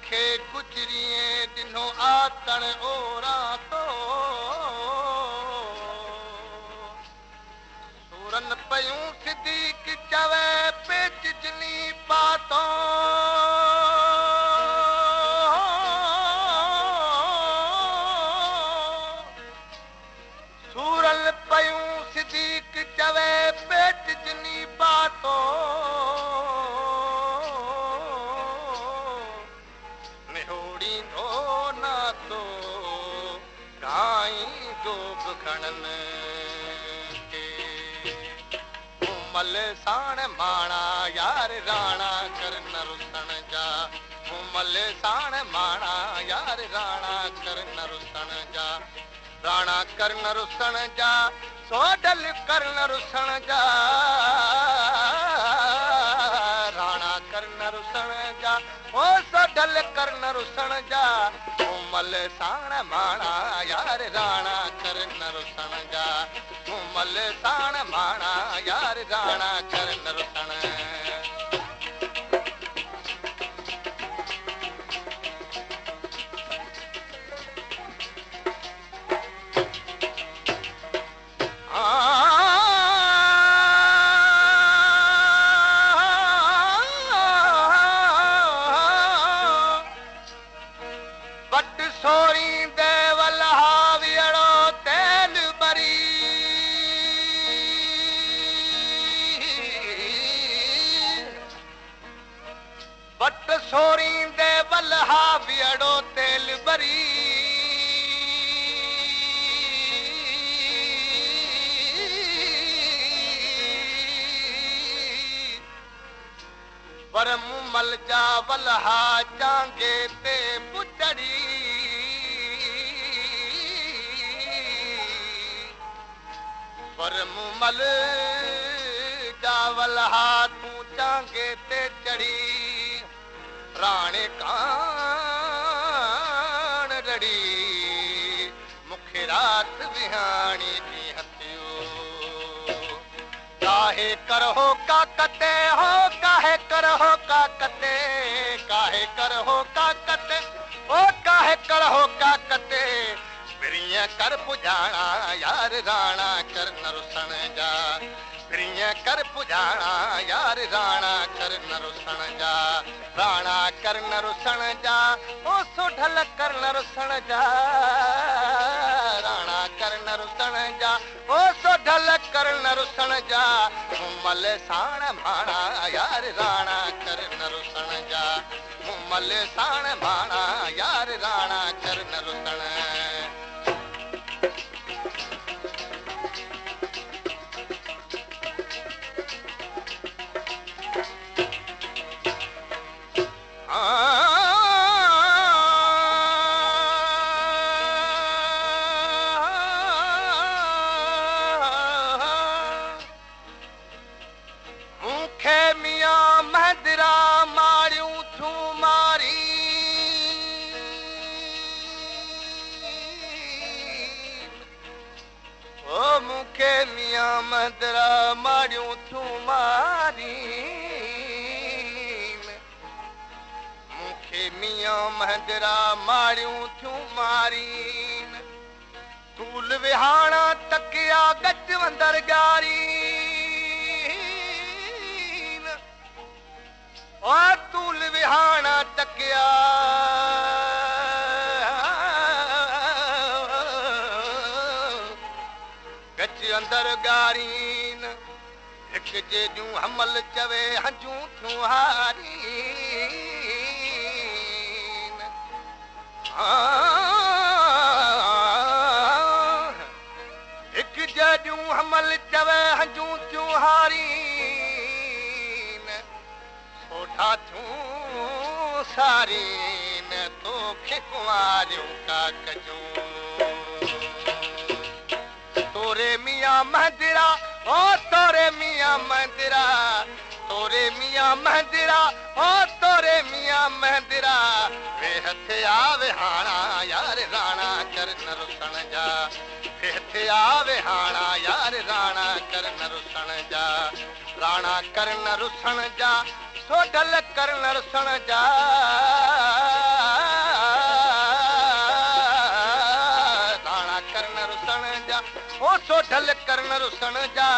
खे गुजरिए दिनो आतण ओरा तो सूरन पयूं सिद्दीक चवे पेच जनी पातो सूरन पयूं सिद्दीक चवे पेच जनी पातो मल साण माणा यार राणा कर न रुसण जा मल साण माणा यार राणा कर न रुसण जा राणा कर न रुसण जा सोडल कर न रुसण जा राणा कर न रुसण जा ओ सोडल कर न रुसण जा मल साण माणा यार राणा कर न रुसण जा मल साण माणा यार राणा कर न रुसण बट सोरी देवल हावियड़ो तेल बरी बट सोरी देवल हावियड़ो तेल बरी पर मुमल जा वलहा चांगे ते पुटड़ी पर मुमल जा वलहा तू चांगे ते चढ़ी राणे कान रड़ी मुखे रात विहाणी दी हथियो काहे करहो काकते हो काहे करहो काकते काहे करहो काकते ओ काहे करहो काकते प्रिय कर पुजाणा यार राणा कर न रुसण जा प्रिय कर पुजाणा यार राणा कर न रुसण जा राणा कर न रुसण जा ओ सोढल कर न रुसण जा राणा कर न रुसण जा ओ सोढल कर न रुसण जा मल साण माणा यार राणा कर न रुसण जा मल साण माणा यार राणा कर न रुसण मुखे मियां महदरा मारियूं थू मारी ओ मुखे मियां महदरा मारियूं थू मारी मुखे मियां महदरा मारियूं थू मारी तूल विहाणा तकिया गज वंदर गारी ओ तूल विहाणा तकिया गज अंदर गारीन हिक जे जूं हमल चवे हंजूं थियूं हारीन हिक जे जूं हमल चवे हंजूं थियूं हारीन सोढा थियूं सारीन तोखे कुंवारियूं का कजूं तोरे मियां महदरा ओ तोरे मियां महदरा तोरे मियां महदरा ओ तोरे मियां महदरा वे हथिया विहाणा यार राणा कर न रुसण जा वे हथिया विहाणा यार राणा कर न रुसण जा राणा कर न रुसण जा सोढल कर न रुसण जा करन रुसण जा ओ सोढल करन रुसण जा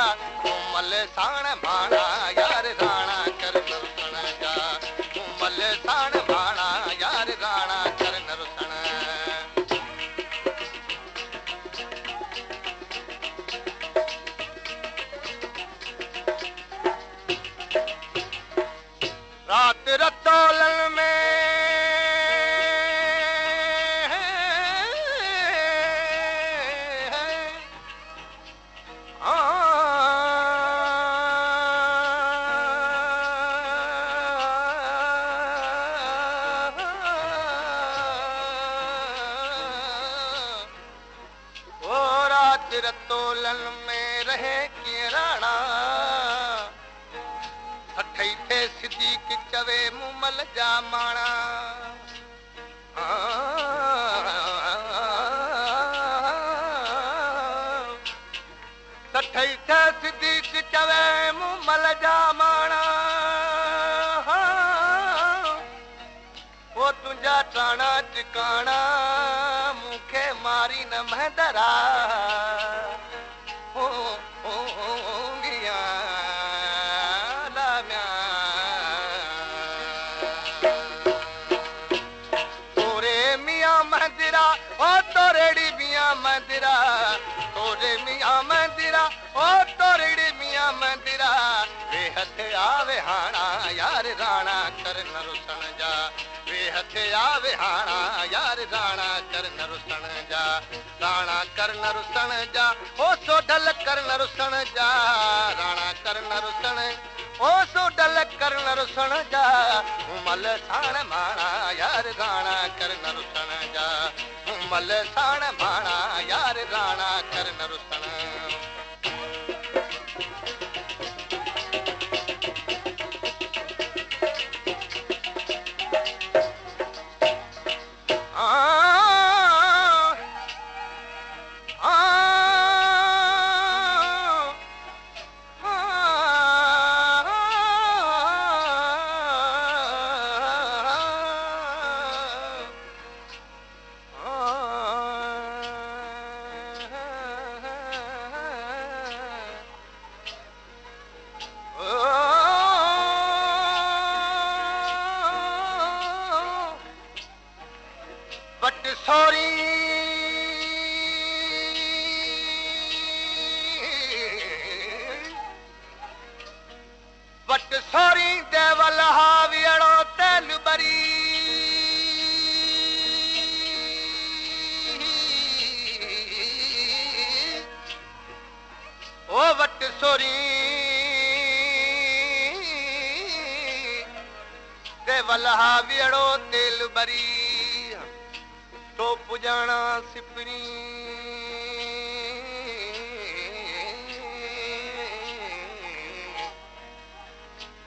मल साण माणा यार राणा करन रुसण जा मल साण माणा यार राणा करन रुसण रात रतौलन में रतोलन में रहे कि राणा अठई थे सिद्दीक चवे मुमल जा माणा अठई थे सिद्दीक चवे मुमल जा माणा वो तुझा टाणा टिकाणा मुखे मारी न महदरा मंदिरा तोरे मियां मंदिरा ओ तोरड़ी मियां मंदिरा वे हथ आवे हाणा यार राणा करन रुसण जा वे हथ आवे हाणा यार राणा करन रुसण जा राणा करन रुसण जा ओ सोढल करन रुसण जा राणा करन रुसण ओ सोढल करन रुसण जा मल साण माणा यार राणा करन रुसण जा मल साण माणा यार राणा करन रुसण बट सोरी बट सोरी देवल हावियड़ो तेल बरी ओ बट सोरी देवल हावियड़ो तेल बरी तो पुजाना सिपरी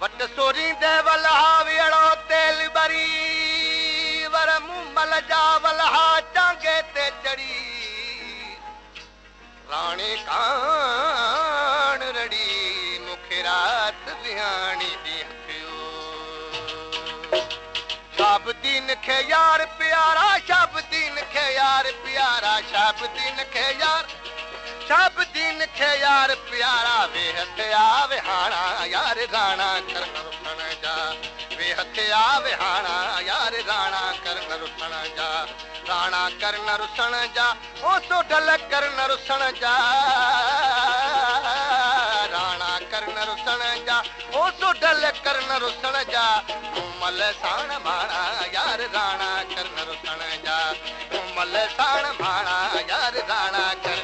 वट सोरी देवल हावियड़ो तेल बरी वर मुमल जावल हा चांगे ते चढ़ी राणी कान रड़ी मुखे रात बिहानी दी शाबदीन खे यार प्यारा शाबदीन खे यार प्यारा शाबदीन खे यार शाबदीन खे यार प्यारा वे हथ आवे हाणा यार राणा करन रुसण जा वे हथ आवे हाणा यार राणा करन रुसण जा राणा करन रुसण जा ओ सोढल करन रुसण जा राणा करन रुसण जा ओ सोढल करन रुसण जा मल साण माणा यार राणा करन रुसण जा मल साण माणा यार राणा कर